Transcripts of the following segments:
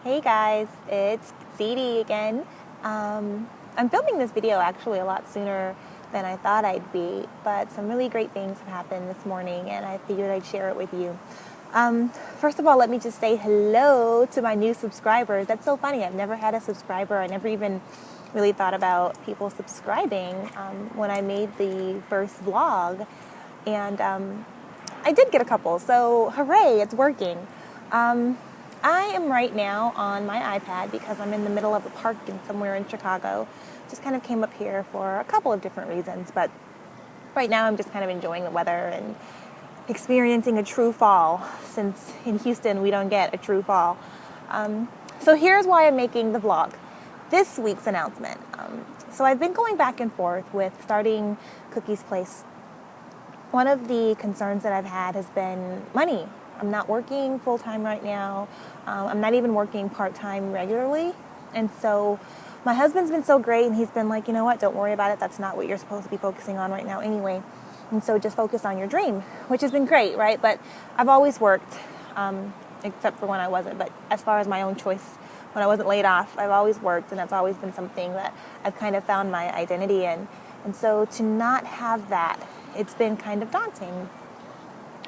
Hey guys, it's Sadie again. I'm filming this video actually a lot sooner than I thought I'd be, but some really great things have happened this morning and I figured I'd share it with you. First of all, let me just say hello to my new subscribers. That's so funny. I've never had a subscriber. I never even really thought about people subscribing when I made the first vlog. And I did get a couple, so hooray, it's working. I am right now on my iPad because I'm in the middle of a park somewhere in Chicago. Just kind of came up here for a couple of different reasons, but right now I'm just kind of enjoying the weather and experiencing a true fall, since in Houston we don't get a true fall. So here's why I'm making the vlog. This week's announcement. So I've been going back and forth with starting Cookie's Place. One of the concerns that I've had has been money. I'm not working full-time right now. I'm not even working part-time regularly. And so my husband's been so great, and he's been like, you know what, don't worry about it. That's not what you're supposed to be focusing on right now anyway. And so just focus on your dream, which has been great, right? But I've always worked, except for when I wasn't. But as far as my own choice, when I wasn't laid off, I've always worked, and that's always been something that I've kind of found my identity in. And so to not have that, it's been kind of daunting.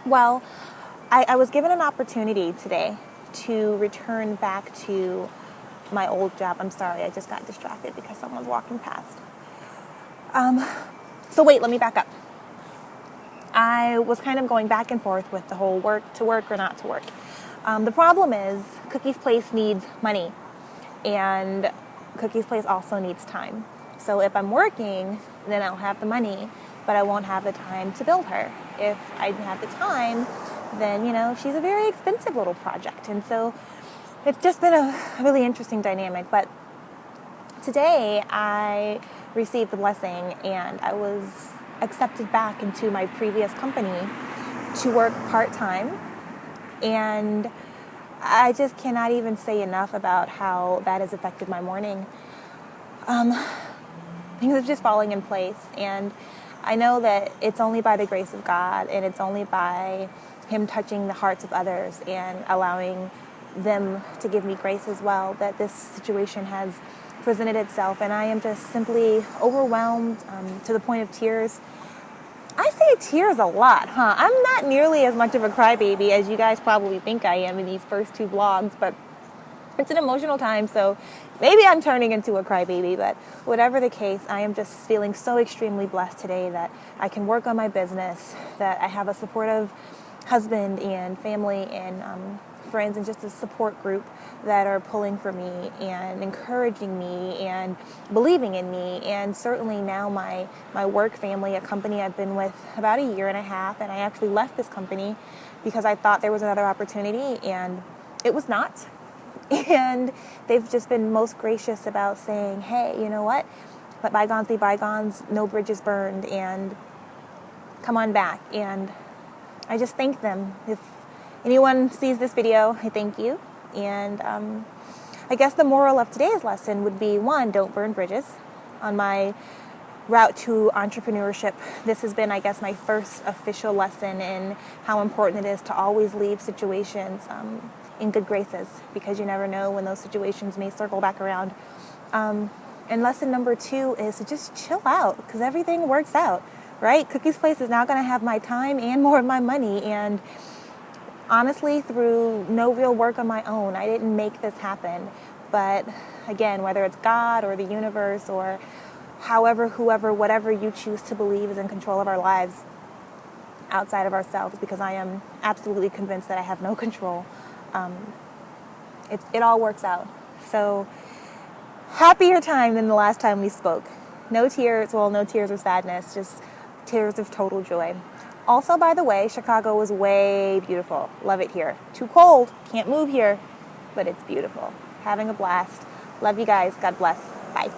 Well, I was given an opportunity today to return back to my old job. I'm sorry, I just got distracted because someone's walking past. So wait, let me back up. I was kind of going back and forth with the whole work to work or not to work. The problem is Cookie's Place needs money, and Cookie's Place also needs time. So if I'm working, then I'll have the money, but I won't have the time to build her. If I have the time, then, you know, she's a very expensive little project. And so it's just been a really interesting dynamic. But today I received the blessing, and I was accepted back into my previous company to work part-time. And I just cannot even say enough about how that has affected my morning. Things are just falling in place, and I know that it's only by the grace of God, and it's only by Him touching the hearts of others and allowing them to give me grace as well, that this situation has presented itself. And I am just simply overwhelmed to the point of tears. I say tears a lot, huh? I'm not nearly as much of a crybaby as you guys probably think I am in these first two vlogs, but it's an emotional time, so maybe I'm turning into a crybaby. But whatever the case, I am just feeling so extremely blessed today that I can work on my business, that I have a supportive husband and family and friends, and just a support group that are pulling for me and encouraging me and believing in me. And certainly now my work family, a company I've been with about a year and a half, and I actually left this company because I thought there was another opportunity, and it was not. And they've just been most gracious about saying, hey, you know what, let bygones be bygones, no bridges burned, and come on back. And I just thank them. If anyone sees this video, I thank you. And I guess the moral of today's lesson would be, one, don't burn bridges. On my route to entrepreneurship, this has been, I guess, my first official lesson in how important it is to always leave situations in good graces, because you never know when those situations may circle back around. And lesson number two is to just chill out, because everything works out, right? Cookie's Place is now going to have my time and more of my money. And honestly, through no real work on my own, I didn't make this happen. But again, whether it's God or the universe or however, whoever, whatever you choose to believe is in control of our lives outside of ourselves, because I am absolutely convinced that I have no control. It all works out. So happier time than the last time we spoke. No tears of sadness, just tears of total joy. Also, by the way, Chicago was way beautiful. Love it here. Too cold, can't move here, but it's beautiful. Having a blast. Love you guys. God bless. Bye.